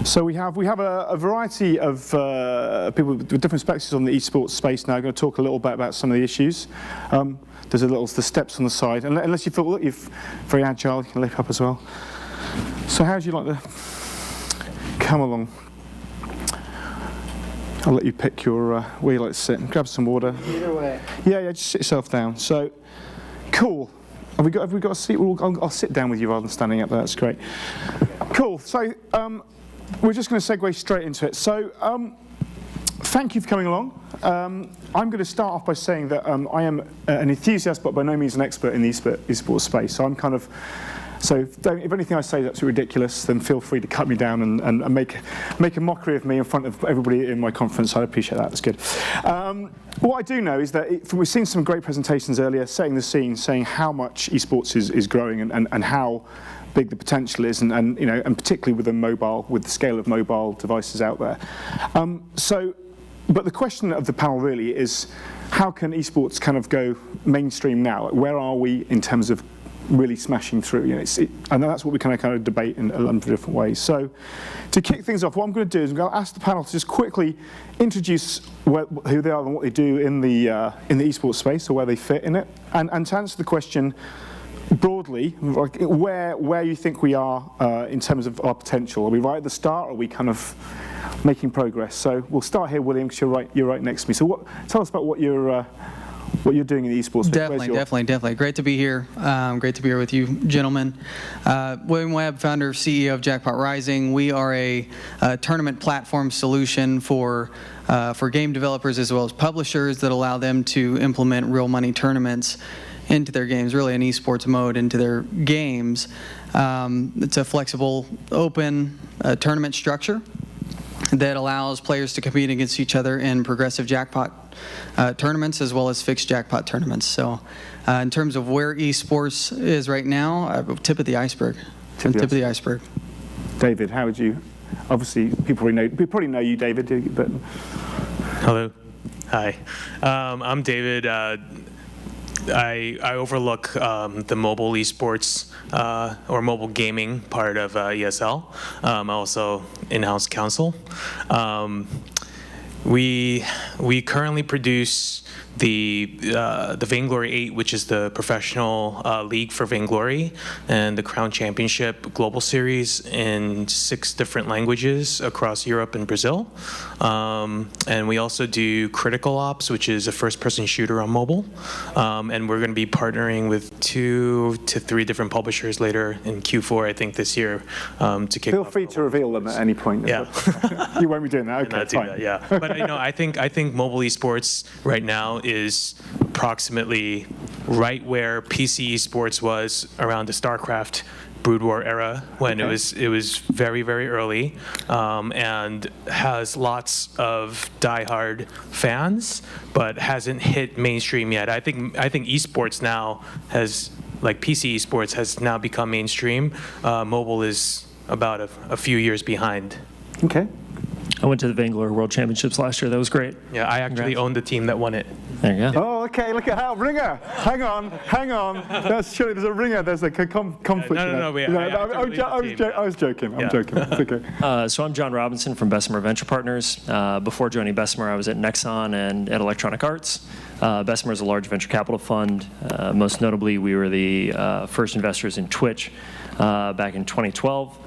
So we have a variety of people with different perspectives on the esports space now. I'm going to talk a little bit about some of the issues. There's the steps on the side. And unless you feel you're very agile, you can lift up as well. So how would you like to come along? I'll let you pick your where you like to sit and grab some water. Either way. Yeah, just sit yourself down. So, cool. Have we got a seat? I'll sit down with you rather than standing up there. That's great. Cool. So, we're just going to segue straight into it. So, thank you for coming along. I'm going to start off by saying that I am an enthusiast, but by no means an expert in the esports space. So I'm kind of, if anything I say is absolutely ridiculous, then feel free to cut me down and make a mockery of me in front of everybody in my conference. I'd appreciate that. That's good. What I do know is that we've seen some great presentations earlier, setting the scene, saying how much esports is growing and how big the potential is, and particularly with the scale of mobile devices out there. But the question of the panel really is, how can esports kind of go mainstream now? Like, where are we in terms of really smashing through? And that's what we kind of debate in a number of different ways. So, to kick things off, what I'm going to do is I'm going to ask the panel to just quickly introduce who they are and what they do in the esports space, or where they fit in it, and to answer the question broadly, like where you think we are in terms of our potential. Are we right at the start, or are we kind of making progress? So we'll start here, William, because you're right next to me. So tell us about what you're doing in the esports space. Definitely. Great to be here. Great to be here with you, gentlemen. William Webb, founder, CEO of Jackpot Rising. We are a tournament platform solution for game developers as well as publishers that allow them to implement real money tournaments into their games, really an esports mode into their games. It's a flexible, open tournament structure that allows players to compete against each other in progressive jackpot tournaments as well as fixed jackpot tournaments. So in terms of where esports is right now, tip of the iceberg. Tip of the iceberg. David, how would you, obviously people probably know you, David, but... Hello. Hi. I'm David. I overlook the mobile esports or mobile gaming part of ESL. I'm also in-house counsel. We currently produce the Vainglory 8, which is the professional league for Vainglory, and the Crown Championship Global Series in 6 different languages across Europe and Brazil. And we also do Critical Ops, which is a first-person shooter on mobile. And we're going to be partnering with 2 to 3 different publishers later in Q4, I think, this year to kick off. Feel free to reveal them at any point. Yeah. You won't be doing that. Okay, fine. That, yeah. But I think mobile esports right now is approximately right where PC esports was around the StarCraft Brood War era, when it was very, very early, and has lots of diehard fans, but hasn't hit mainstream yet. I think esports now has, like PC esports has now become mainstream. Mobile is about a few years behind. Okay. I went to the Vainglory World Championships last year. That was great. Yeah, I actually owned the team that won it. There you go. Oh, okay. Look at how ringer. Hang on. That's surely there's a ringer. There's a conflict. No. I was joking. I'm joking. It's okay. So I'm John Robinson from Bessemer Venture Partners. Before joining Bessemer, I was at Nexon and at Electronic Arts. Bessemer is a large venture capital fund. Most notably, we were the first investors in Twitch back in 2012.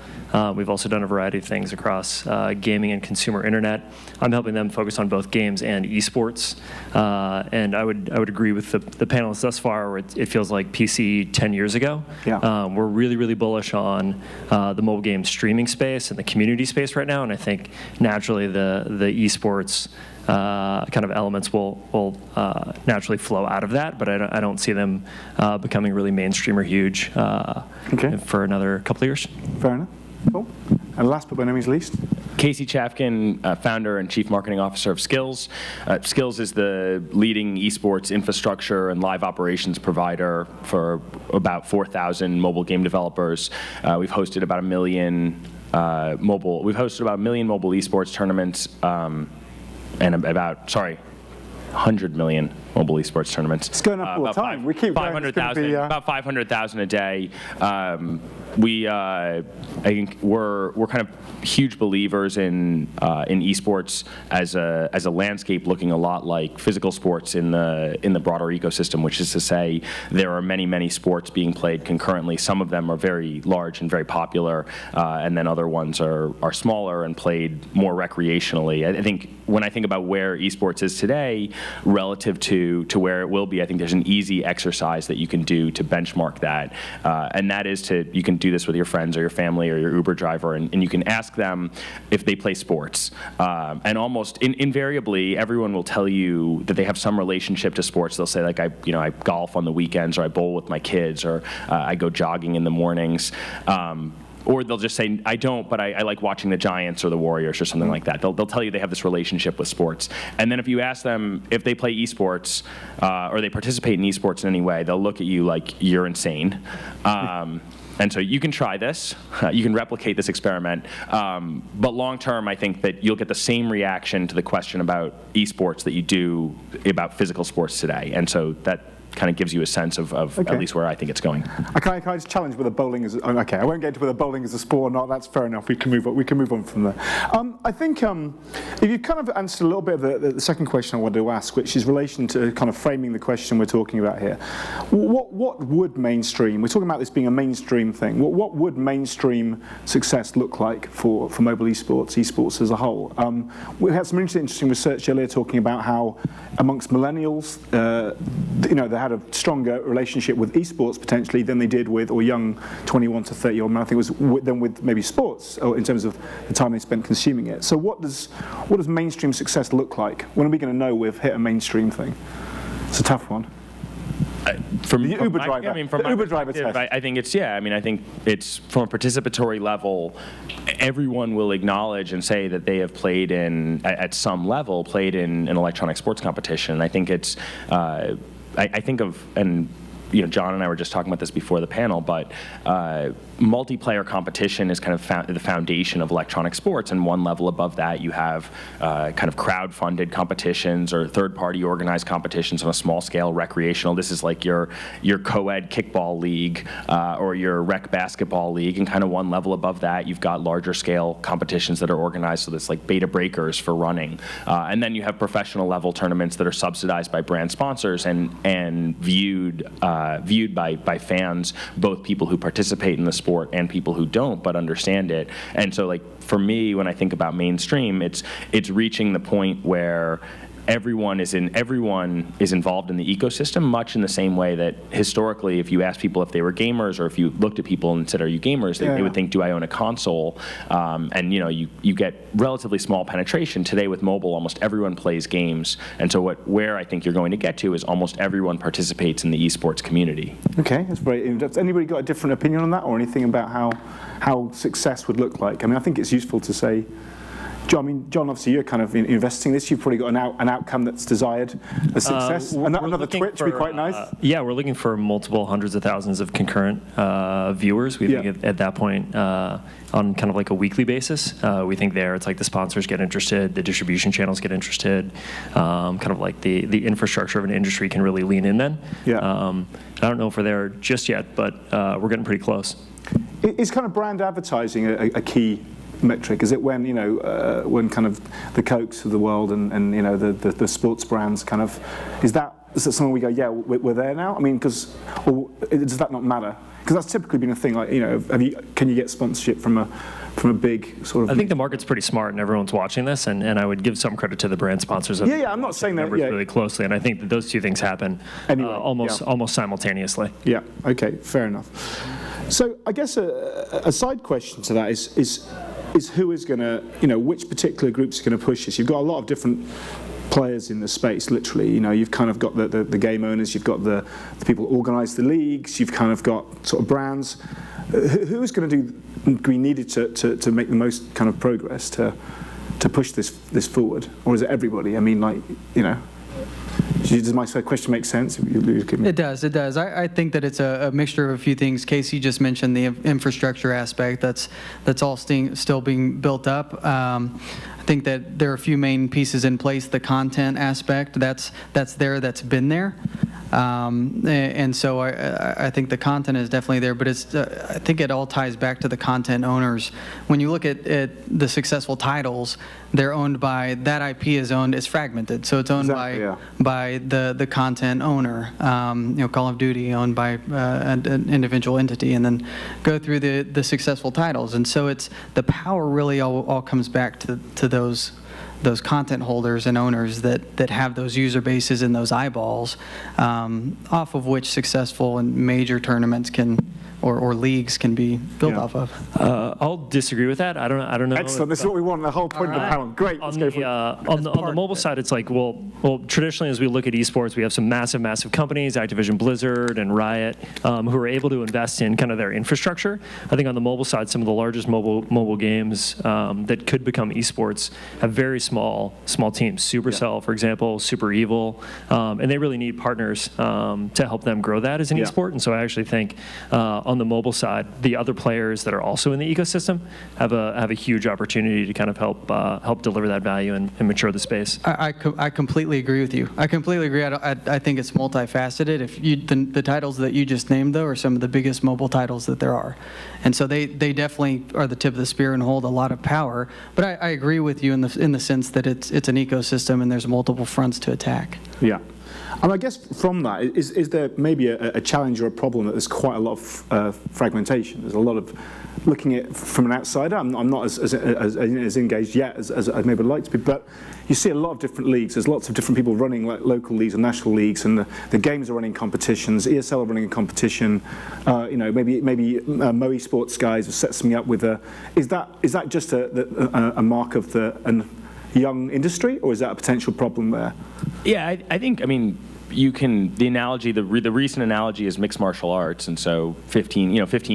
We've also done a variety of things across gaming and consumer internet. I'm helping them focus on both games and esports. And I would agree with the panelists thus far, where it feels like PC 10 years ago. Yeah. We're really, really bullish on the mobile game streaming space and the community space right now. And I think naturally the esports kind of elements will naturally flow out of that, but I don't see them becoming really mainstream or huge for another couple of years. Fair enough. Cool. And last but by no means least, Casey Chafkin, founder and chief marketing officer of Skills. Skills is the leading esports infrastructure and live operations provider for about 4,000 mobile game developers. We've hosted about 1 million mobile esports tournaments and about 100 million mobile esports tournaments. It's going up all the time. We keep going. It's gonna be, about 500,000 a day. I think we're kind of huge believers in esports as a landscape looking a lot like physical sports in the broader ecosystem, which is to say there are many sports being played concurrently. Some of them are very large and very popular, and then other ones are smaller and played more recreationally. I think when I think about where esports is today relative to where it will be, I think there's an easy exercise that you can do to benchmark that, and that is you can do this with your friends or your family or your Uber driver, and you can ask them if they play sports. And almost invariably, everyone will tell you that they have some relationship to sports. They'll say, like, I golf on the weekends, or I bowl with my kids, or I go jogging in the mornings. Or they'll just say, I don't, but I like watching the Giants or the Warriors or something like that. They'll tell you they have this relationship with sports. And then if you ask them if they play esports or they participate in esports in any way, they'll look at you like you're insane. And so you can try this, you can replicate this experiment, but long term I think that you'll get the same reaction to the question about esports that you do about physical sports today. And so that kind of gives you a sense of at least where I think it's going. Can I just challenge whether bowling is okay? I won't get into whether bowling is a sport or not. That's fair enough. We can move on. We can move on from there. I think if you kind of answered a little bit of the second question I wanted to ask, which is relation to kind of framing the question we're talking about here. What would mainstream? We're talking about this being a mainstream thing. What would mainstream success look like for mobile esports as a whole? We had some interesting research earlier talking about how amongst millennials, they had a stronger relationship with esports potentially than they did with, or young 21 to 30 year old men, I think it was, than with maybe sports, or in terms of the time they spent consuming it. So what does mainstream success look like? When are we going to know we've hit a mainstream thing? It's a tough one. From the Uber driver, Uber driver test. I think it's from a participatory level, everyone will acknowledge and say that they have played at some level, played in an electronic sports competition. I think it's, I think of, and John and I were just talking about this before the panel, but multiplayer competition is kind of the foundation of electronic sports, and one level above that you have kind of crowd-funded competitions or third-party organized competitions on a small scale, recreational. This is like your co-ed kickball league or your rec basketball league, and kind of one level above that you've got larger scale competitions that are organized, so that's like beta breakers for running. And then you have professional level tournaments that are subsidized by brand sponsors and viewed by fans, both people who participate in the sport and people who don't but understand it. And so, like, for me, when I think about mainstream, it's reaching the point where everyone is involved in the ecosystem, much in the same way that historically, if you asked people if they were gamers, or if you looked at people and said, "Are you gamers?" they would think, "Do I own a console?" And you get relatively small penetration today with mobile. Almost everyone plays games, and so where I think you're going to get to is almost everyone participates in the esports community. Okay, that's very in-depth. Anybody got a different opinion on that, or anything about how success would look like? I mean, I think it's useful to say. John, obviously you're kind of investing in this. You've probably got an outcome that's desired, a success. Another Twitch would be quite nice. Yeah, we're looking for multiple hundreds of thousands of concurrent viewers. We think at that point on kind of like a weekly basis. We think it's like the sponsors get interested, the distribution channels get interested, kind of like the infrastructure of an industry can really lean in then. Yeah. I don't know if we're there just yet, but we're getting pretty close. Is kind of brand advertising a key metric? Is it when when kind of the Cokes of the world and the sports brands kind of, is that something we go, yeah, we're there now? I mean, does that not matter? Because that's typically been a thing, like, can you get sponsorship from a big sort of... I think the market's pretty smart and everyone's watching this, and I would give some credit to the brand sponsors. I'm not saying that. Really closely, and I think that those two things happen almost simultaneously. Yeah, okay, fair enough. So I guess a side question to that is who is going to, which particular groups are going to push this? You've got a lot of different players in the space, literally. You've kind of got the game owners, you've got the people who organise the leagues, you've kind of got sort of brands. Who's going to be needed to make the most kind of progress to push this forward? Or is it everybody? I mean, Does my question make sense? It does. It does. I think that it's a mixture of a few things. Casey just mentioned the infrastructure aspect. That's all still being built up. I think that there are a few main pieces in place. The content aspect, that's there, that's been there. And so I think the content is definitely there, but I think it all ties back to the content owners. When you look at the successful titles, they're owned by, that IP is owned, it's fragmented, so it's owned by the content owner. Call of Duty owned by an individual entity, and then go through the successful titles. And so it's the power really all comes back to those content holders and owners that have those user bases and those eyeballs, off of which successful and major tournaments or leagues can be built off of. I'll disagree with that. I don't know. Excellent. This is what we want. The whole point of the panel. Great. On the mobile side, it's like, well, traditionally, as we look at esports, we have some massive companies, Activision Blizzard and Riot, who are able to invest in kind of their infrastructure. I think on the mobile side, some of the largest mobile games that could become esports have very small teams. Supercell, for example, Super Evil, and they really need partners to help them grow that as an esport. And so I actually think on the mobile side, the other players that are also in the ecosystem have a huge opportunity to kind of help deliver that value and mature the space. I completely agree with you. I completely agree. I think it's multifaceted. The titles that you just named, though, are some of the biggest mobile titles that there are, and so they definitely are the tip of the spear and hold a lot of power. But I agree with you in the sense that it's an ecosystem and there's multiple fronts to attack. Yeah. And I guess from that, is there maybe a challenge or a problem that there's quite a lot of fragmentation? There's a lot of, looking at from an outsider, I'm not as engaged yet as I maybe would like to be, but you see a lot of different leagues. There's lots of different people running like local leagues and national leagues, and the games are running competitions. ESL are running a competition. Maybe Mo eSports guys have set something up with a. Is that just a mark of the young industry, or is that a potential problem there? Yeah, I think, the analogy, the recent analogy is mixed martial arts, and so 15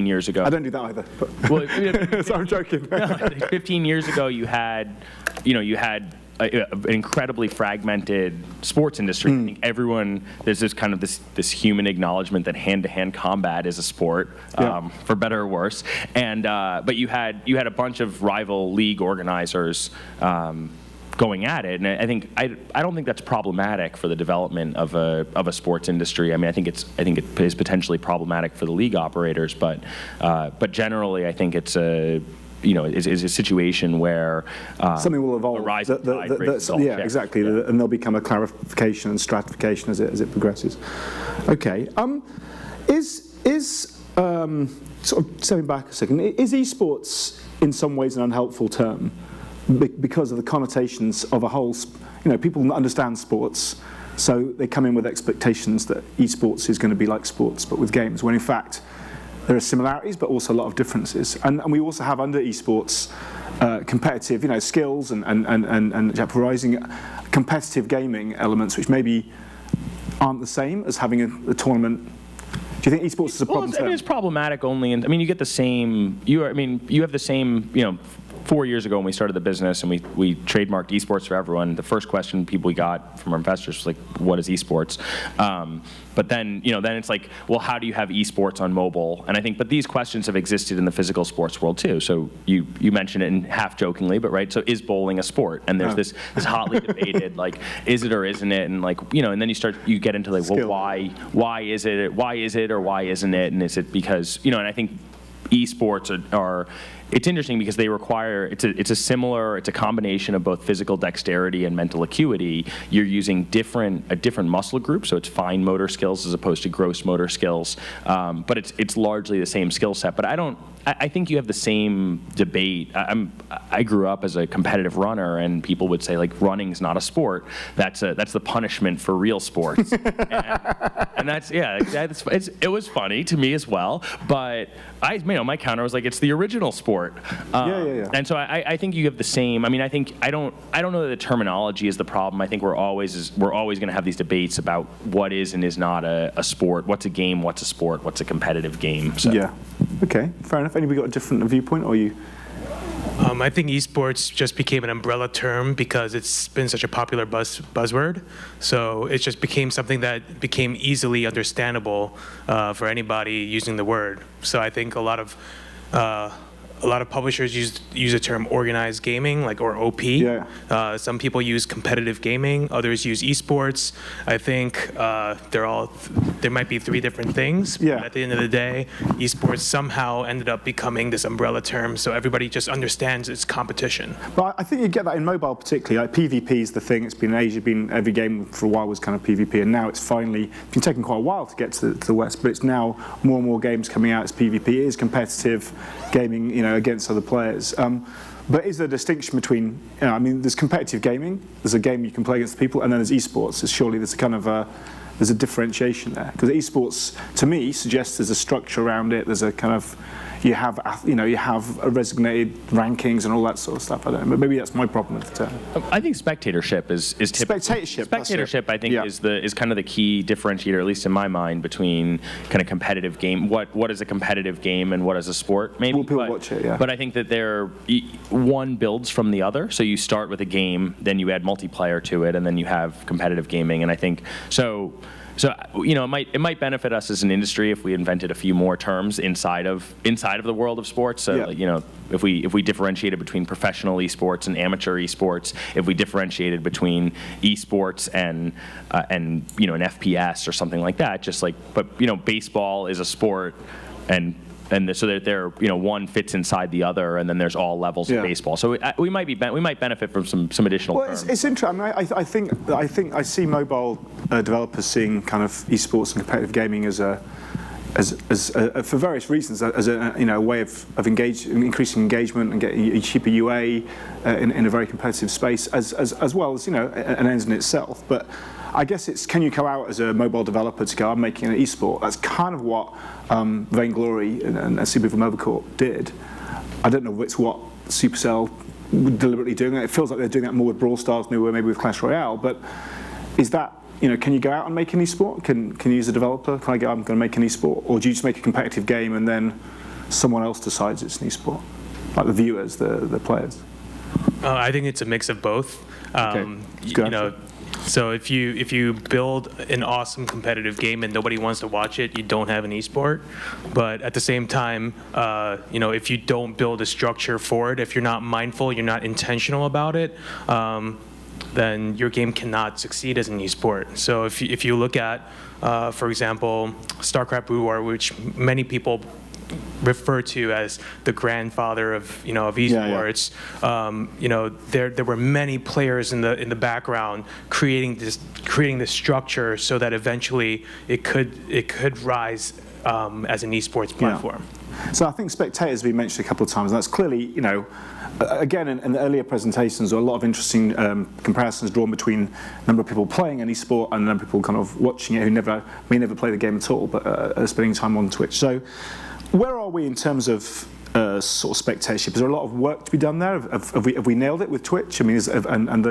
years ago. I don't do that either. Well, so I'm joking. 15 years ago, you had an incredibly fragmented sports industry. I think there's this human acknowledgement that hand-to-hand combat is a sport, for better or worse. And but you had a bunch of rival league organizers going at it, and I don't think that's problematic for the development of a sports industry. I think it is potentially problematic for the league operators, but generally I think it's is a situation where something will evolve. Exactly, and there'll become a clarification and stratification as it progresses. Okay, sort of stepping back a second, is esports in some ways an unhelpful term because of the connotations of a whole? People understand sports, so they come in with expectations that esports is going to be like sports, but with games, when in fact there are similarities, but also a lot of differences. And we also have under esports competitive, skills and rising competitive gaming elements, which maybe aren't the same as having a tournament. Do you think esports is a problem? It's problematic only, and you get the same. You have the same. 4 years ago when we started the business and we trademarked esports for everyone, the first question we got from our investors was like, what is esports? But then it's like, well, how do you have esports on mobile? And I think, but these questions have existed in the physical sports world too. So you mentioned it in half jokingly, but right, so is bowling a sport? And there's this hotly debated, like, is it or isn't it? And like, and then you get into like, well, why is it or why isn't it? And is it because, and I think esports are it's interesting because they require, it's a combination of both physical dexterity and mental acuity. You're using a different muscle group, so it's fine motor skills as opposed to gross motor skills, but it's largely the same skill set. But I think you have the same debate. I grew up as a competitive runner, and people would say, like, running's not a sport. That's the punishment for real sports. and it was funny to me as well. But my counter was like, it's the original sport. Yeah. And so I think you have the same. I don't know that the terminology is the problem. I think we're always going to have these debates about what is and is not a sport. What's a game? What's a sport? What's a competitive game? So. Yeah. Okay. Fair enough. Anybody got a different viewpoint, or you? I think esports just became an umbrella term because it's been such a popular buzzword. So it just became something that became easily understandable for anybody using the word. So I think a lot of publishers use the term organized gaming, or OP. Yeah. Some people use competitive gaming, others use esports. I think there might be three different things. Yeah. But at the end of the day, esports somehow ended up becoming this umbrella term, so everybody just understands it's competition. But I think you get that in mobile particularly. Like PvP is the thing. It's been in Asia, every game for a while was kind of PvP, and now it's finally been taking quite a while to get to the West, but it's now more and more games coming out as PvP. It is competitive gaming, against other players. But is there a distinction between, there's competitive gaming, there's a game you can play against people, and then there's esports. Surely there's a kind of there's a differentiation there. Because esports, to me, suggests there's a structure around it, there's a kind of, you have a resignated rankings and all that sort of stuff. I don't know, but maybe that's my problem with the term. I think spectatorship is typical. Spectatorship, I think, is kind of the key differentiator, at least in my mind, between kind of competitive game. What is a competitive game and what is a sport? Maybe. Well, people watch it, yeah. But I think that one builds from the other. So you start with a game, then you add multiplayer to it, and then you have competitive gaming. And I think so. So it might benefit us as an industry if we invented a few more terms inside of the world of sports. So if we differentiated between professional esports and amateur esports, if we differentiated between esports and an FPS or something like that, but baseball is a sport so that one fits inside the other, and then there's all levels of baseball. So we might benefit from some additional terms. It's interesting. I think I see mobile developers seeing kind of esports and competitive gaming as for various reasons as a way of increasing engagement and getting a cheaper UA in a very competitive space as well as an end in itself. But I guess it's, can you go out as a mobile developer to go, I'm making an esport? That's kind of what Vainglory and CP for Mobile Corp did. I don't know if it's what Supercell were deliberately doing. It feels like they're doing that more with Brawl Stars, maybe with Clash Royale. But is that, can you go out and make an esport? Can you use a developer? Can I go, I'm going to make an esport? Or do you just make a competitive game and then someone else decides it's an esport? Like the viewers, the players? I think it's a mix of both. Okay. So if you build an awesome competitive game and nobody wants to watch it, you don't have an esport. But at the same time, if you don't build a structure for it, if you're not mindful, you're not intentional about it, then your game cannot succeed as an esport. So if you look at, for example, StarCraft Brood War, which many people refer to as the grandfather of esports. There were many players in the background creating this structure so that eventually it could rise as an esports platform. Yeah. So I think spectators have been mentioned a couple of times, and that's clearly again in the earlier presentations there are a lot of interesting comparisons drawn between the number of people playing an esport and the number of people kind of watching it who may never play the game at all, but are spending time on Twitch. So where are we in terms of sort of spectatorship? Is there a lot of work to be done there? Have we nailed it with Twitch? I mean, and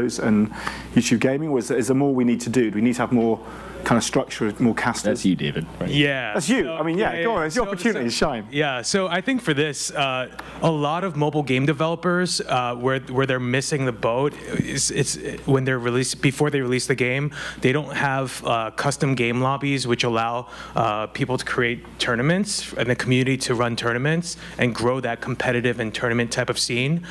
YouTube gaming? Or is there more we need to do? Do we need to have more kind of structure, more casters? That's you, David. Right? Yeah. That's you. Go on. It's your opportunity to shine. Yeah. So I think for this, a lot of mobile game developers, where they're missing the boat, it's when they're before they release the game, they don't have custom game lobbies which allow people to create tournaments and the community to run tournaments and grow that competitive and tournament type of scene.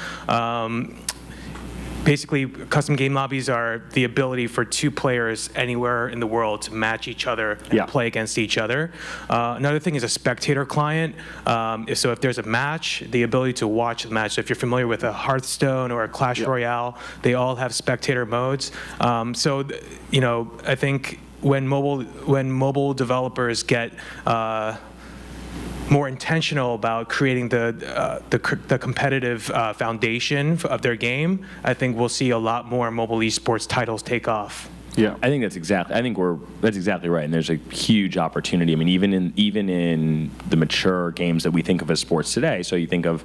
Basically, custom game lobbies are the ability for two players anywhere in the world to match each other and play against each other. Another thing is a spectator client. So if there's a match, the ability to watch the match. So if you're familiar with a Hearthstone or a Clash Royale, they all have spectator modes. I think when mobile developers get more intentional about creating the competitive foundation of their game, I think we'll see a lot more mobile esports titles take off. Yeah. I think that's exactly right, and there's a huge opportunity. I mean, even in the mature games that we think of as sports today. So you think of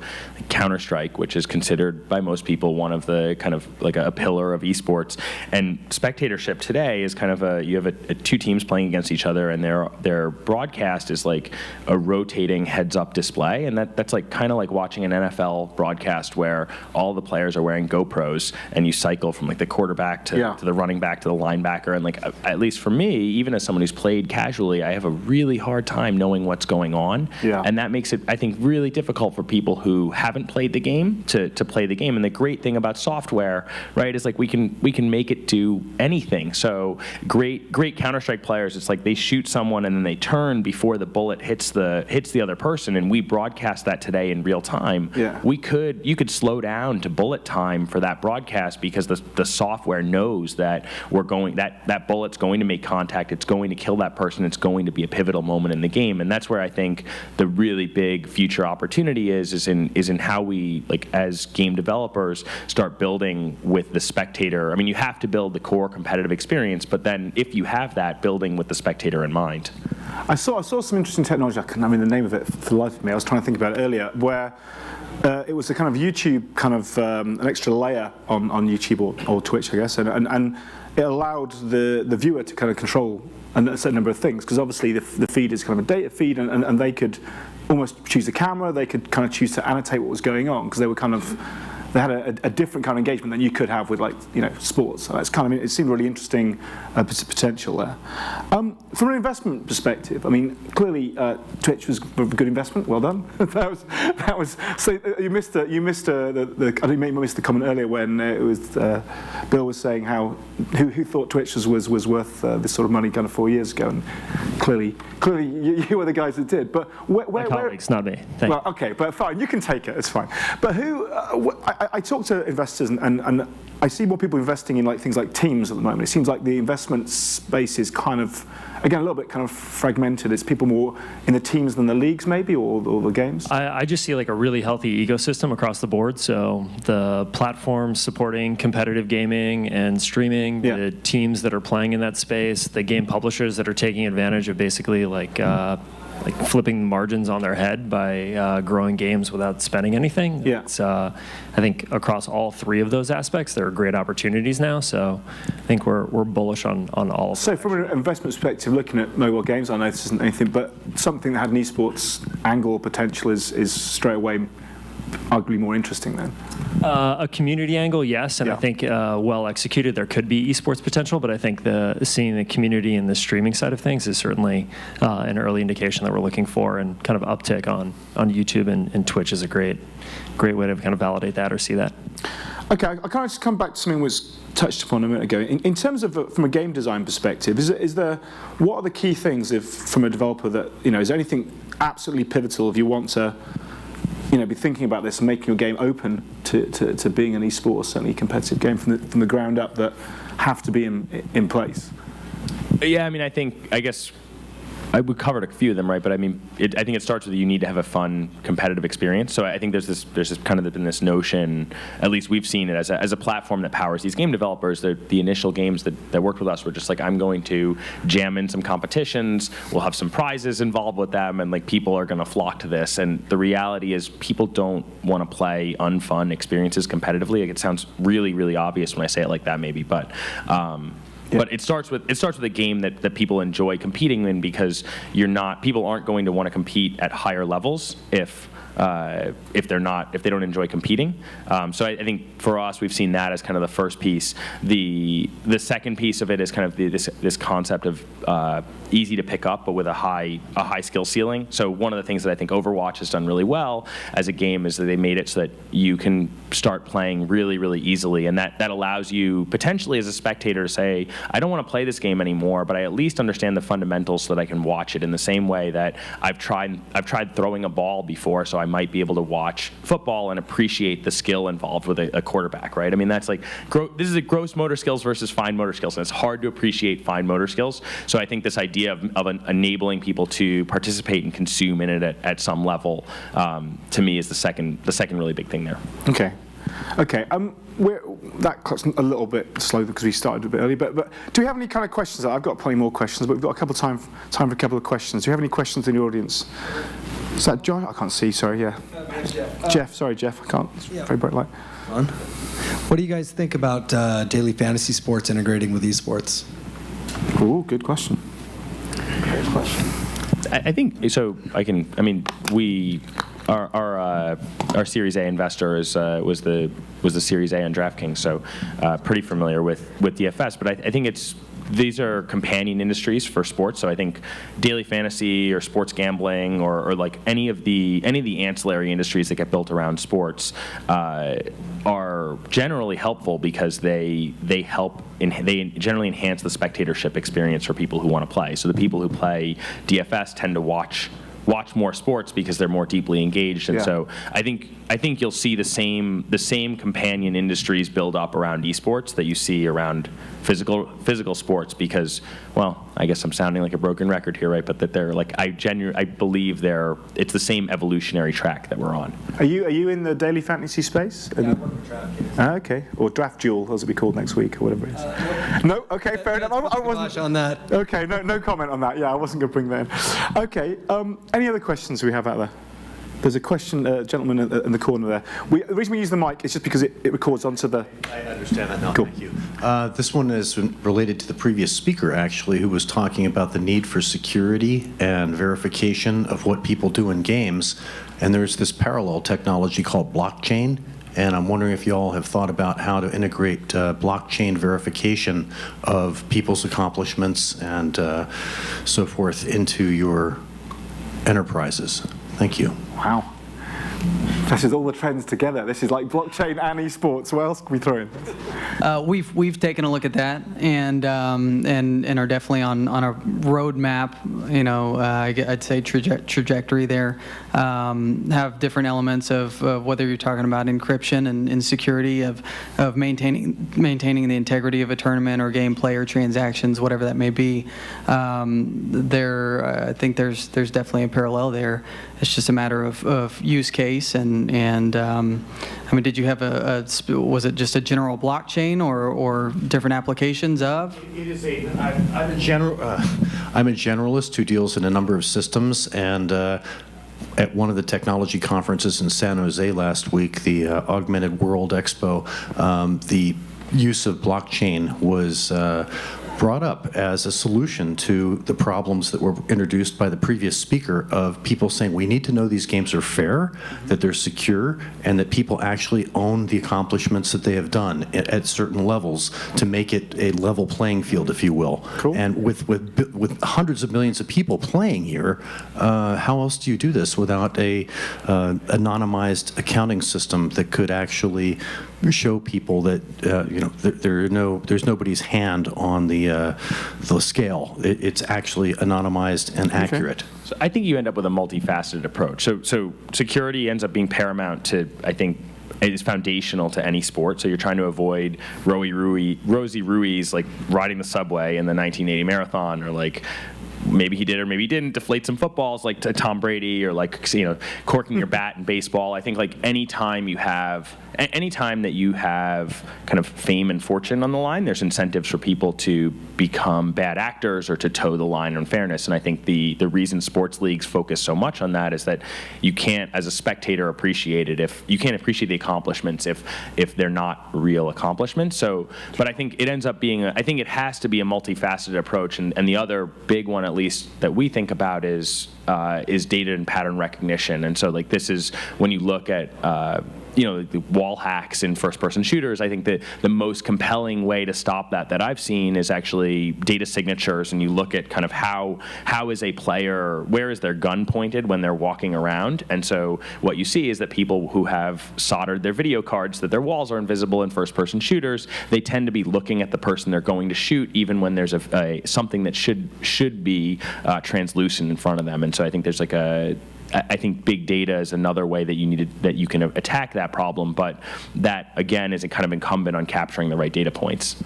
Counter-Strike, which is considered by most people one of the kind of like a pillar of esports, and spectatorship today is kind of you have two teams playing against each other, and their broadcast is like a rotating heads-up display, and that's like kind of like watching an NFL broadcast where all the players are wearing GoPros, and you cycle from like the quarterback to the running back to the linebacker, and like at least for me, even as someone who's played casually, I have a really hard time knowing what's going on, and that makes it, I think, really difficult for people who haven't played the game to play the game. And the great thing about software, right, is like we can make it do anything. So great Counter-Strike players, it's like they shoot someone and then they turn before the bullet hits the other person, and we broadcast that today in real time. You could slow down to bullet time for that broadcast because the software knows that that bullet's going to make contact, it's going to kill that person, it's going to be a pivotal moment in the game. And that's where I think the really big future opportunity is in how we, like, as game developers, start building with the spectator. I mean, you have to build the core competitive experience, but then if you have that, building with the spectator in mind. I saw some interesting technology. I can't remember the name of it for the life of me. I was trying to think about it earlier, where it was a kind of YouTube kind of an extra layer on YouTube or Twitch, I guess, and it allowed the viewer to kind of control a certain number of things, because obviously the feed is kind of a data feed, and they could almost choose the camera, they could kind of choose to annotate what was going on, because they had a different kind of engagement than you could have with, like, sports. So that's kind of, it seemed really interesting potential there. From an investment perspective, I mean, clearly Twitch was a good investment. Well done. that was. So you missed I think you missed the comment earlier when it was Bill was saying who thought Twitch was worth this sort of money kind of 4 years ago, and clearly you were the guys that did. But my colleagues, not me. Thank well, okay, but fine, you can take it. It's fine. But who? I talk to investors and I see more people investing in like things like teams at the moment. It seems like the investment space is kind of, again, a little bit kind of fragmented. It's people more in the teams than the leagues, maybe, or the games. I just see like a really healthy ecosystem across the board. So the platforms supporting competitive gaming and streaming, the teams that are playing in that space, the game publishers that are taking advantage of basically like flipping margins on their head by growing games without spending anything. It's, I think across all three of those aspects, there are great opportunities now. So I think we're bullish on all of them. So from an investment perspective, looking at mobile games, I know this isn't anything, but something that had an esports angle or potential is straight away arguably more interesting then. A community angle, yes, and I think well executed, there could be esports potential, but I think seeing the community and the streaming side of things is certainly an early indication that we're looking for, and kind of uptick on YouTube and Twitch is a great way to kind of validate that or see that. Okay, I kind of just come back to something that was touched upon a minute ago. In terms of from a game design perspective, what are the key things from a developer that, is there anything absolutely pivotal if you want to be thinking about this and making your game open to being an esports, certainly a competitive game from the ground up, that have to be in place? Yeah, I mean, I guess we covered a few of them, right? But I mean, I think it starts with you need to have a fun, competitive experience. So I think there's kind of been this notion, at least we've seen it as a platform that powers these game developers. The initial games that worked with us were just like, I'm going to jam in some competitions, we'll have some prizes involved with them, and like people are going to flock to this. And the reality is, people don't want to play unfun experiences competitively. Like, it sounds really, really obvious when I say it like that, maybe, but. But it starts with a game that people enjoy competing in, because people aren't going to want to compete at higher levels if they don't enjoy competing. So I think for us, we've seen that as kind of the first piece. The second piece of it is kind of this concept of easy to pick up, but with a high skill ceiling. So one of the things that I think Overwatch has done really well as a game is that they made it so that you can start playing really, really easily, and that allows you potentially as a spectator to say, I don't want to play this game anymore, but I at least understand the fundamentals so that I can watch it, in the same way that I've tried throwing a ball before, so I might be able to watch football and appreciate the skill involved with a quarterback, right? I mean, that's like, this is a gross motor skills versus fine motor skills, and it's hard to appreciate fine motor skills. So I think this idea of enabling people to participate and consume in it at some level, to me, is the second really big thing there. Okay. Okay, that clock's a little bit slow because we started a bit early, but do we have any kind of questions? I've got plenty more questions, but we've got a couple of time for a couple of questions. Do you have any questions in the audience? Is that John? I can't see, sorry, yeah. Jeff, sorry, Jeff, I can't. It's very bright light. What do you guys think about daily fantasy sports integrating with eSports? Ooh, good question. Great question. I think so. Our Series A investor was the Series A on DraftKings, so pretty familiar with DFS. But I think these are companion industries for sports. So I think daily fantasy or sports gambling or like any of the ancillary industries that get built around sports are generally helpful because they help. They generally enhance the spectatorship experience for people who want to play. So the people who play DFS tend to watch more sports because they're more deeply engaged, and so I think you'll see the same companion industries build up around esports that you see around physical sports because, well, I guess I'm sounding like a broken record here, right? But that they're like I believe it's the same evolutionary track that we're on. Are you in the daily fantasy space? Yeah, I work with DraftKings. Okay, or Draft Duel, as it'll be called next week, or whatever it is. No, okay, fair enough. I wasn't on that. Okay, no comment on that. Yeah, I wasn't going to bring that in. Okay, any other questions we have out there? There's a question, gentleman in the corner there. The reason we use the mic is just because it records onto the... I understand that now, cool. Thank you. This one is related to the previous speaker, actually, who was talking about the need for security and verification of what people do in games. And there's this parallel technology called blockchain. And I'm wondering if you all have thought about how to integrate blockchain verification of people's accomplishments and so forth into your enterprises. Thank you. Wow. This is all the trends together. This is like blockchain and esports. What else can we throw in? We've taken a look at that and are definitely on a roadmap. You know, I'd say trajectory there. Have different elements of whether you're talking about encryption and security of maintaining the integrity of a tournament or gameplay or transactions, whatever that may be. I think there's definitely a parallel there. It's just a matter of use case and I mean, did you have was it just a general blockchain or different applications of? It is I'm a generalist who deals in a number of systems, and at one of the technology conferences in San Jose last week, the Augmented World Expo, the use of blockchain was brought up as a solution to the problems that were introduced by the previous speaker of people saying we need to know these games are fair, that they're secure, and that people actually own the accomplishments that they have done at certain levels to make it a level playing field, if you will. Cool. And with hundreds of millions of people playing here, how else do you do this without a anonymized accounting system that could actually show people that there's nobody's hand on the scale. It's actually anonymized and accurate. So I think you end up with a multifaceted approach. So security ends up being paramount to, I think, it is foundational to any sport. So you're trying to avoid Rosie Ruiz like riding the subway in the 1980 marathon, or like maybe he did or maybe he didn't deflate some footballs like to Tom Brady, or like corking your bat in baseball. I think like any time that you have kind of fame and fortune on the line, there's incentives for people to become bad actors or to toe the line on fairness. And I think the reason sports leagues focus so much on that is that you can't, as a spectator, appreciate it if you can't appreciate the accomplishments if they're not real accomplishments. So, but I think it ends up being I think it has to be a multifaceted approach. And the other big one, at least that we think about, is data and pattern recognition. And so like this is when you look at the wall hacks in first-person shooters, I think that the most compelling way to stop that I've seen is actually data signatures, and you look at kind of how is a player, where is their gun pointed when they're walking around, and so what you see is that people who have soldered their video cards that their walls are invisible in first-person shooters, they tend to be looking at the person they're going to shoot even when there's something that should be translucent in front of them, and so I think there's like I think big data is another way that you can attack that problem, but that again is kind of incumbent on capturing the right data points.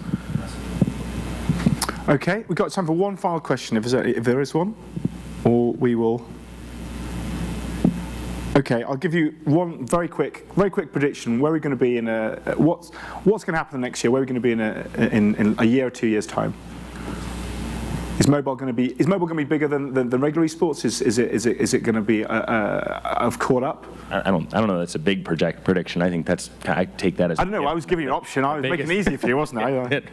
Okay, we've got time for one final question, if there is one, or we will. Okay, I'll give you one very quick prediction. Where are we going to be in what's going to happen next year? Where are we going to be in a year or 2 years' time? Is mobile going to be bigger than regular esports? Is it going to be I've caught up? I don't know. That's a big prediction. I think I take that as. I don't know. I was giving you an option. I was making it easy for you, wasn't I?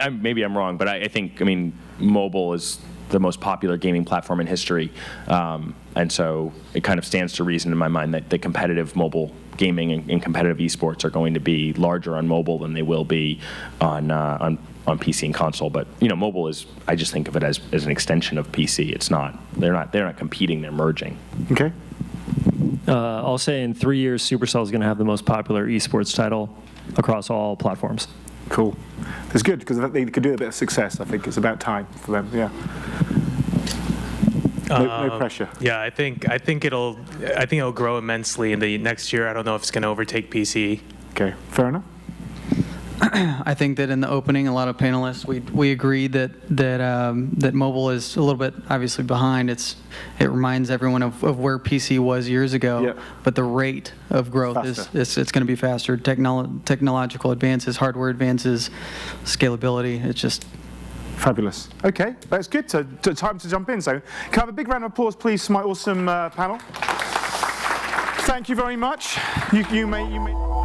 Maybe I'm wrong, but I think mobile is the most popular gaming platform in history, and so it kind of stands to reason in my mind that the competitive mobile gaming and competitive esports are going to be larger on mobile than they will be on PC and console. But mobile is, I just think of it as an extension of PC. It's not. They're not competing. They're merging. Okay. I'll say in 3 years, Supercell is going to have the most popular esports title across all platforms. Cool. That's good because they could do a bit of success. I think it's about time for them. Yeah. No pressure. Yeah, I think it'll grow immensely in the next year. I don't know if it's going to overtake PC. Okay, fair enough. I think that in the opening, a lot of panelists we agreed that mobile is a little bit obviously behind. It reminds everyone of where PC was years ago, yep. But the rate of growth is going to be faster. Technological advances, hardware advances, scalability. It's just fabulous. Okay, that's good. Time to jump in. So, can I have a big round of applause, please, for my awesome panel? Thank you very much. You may.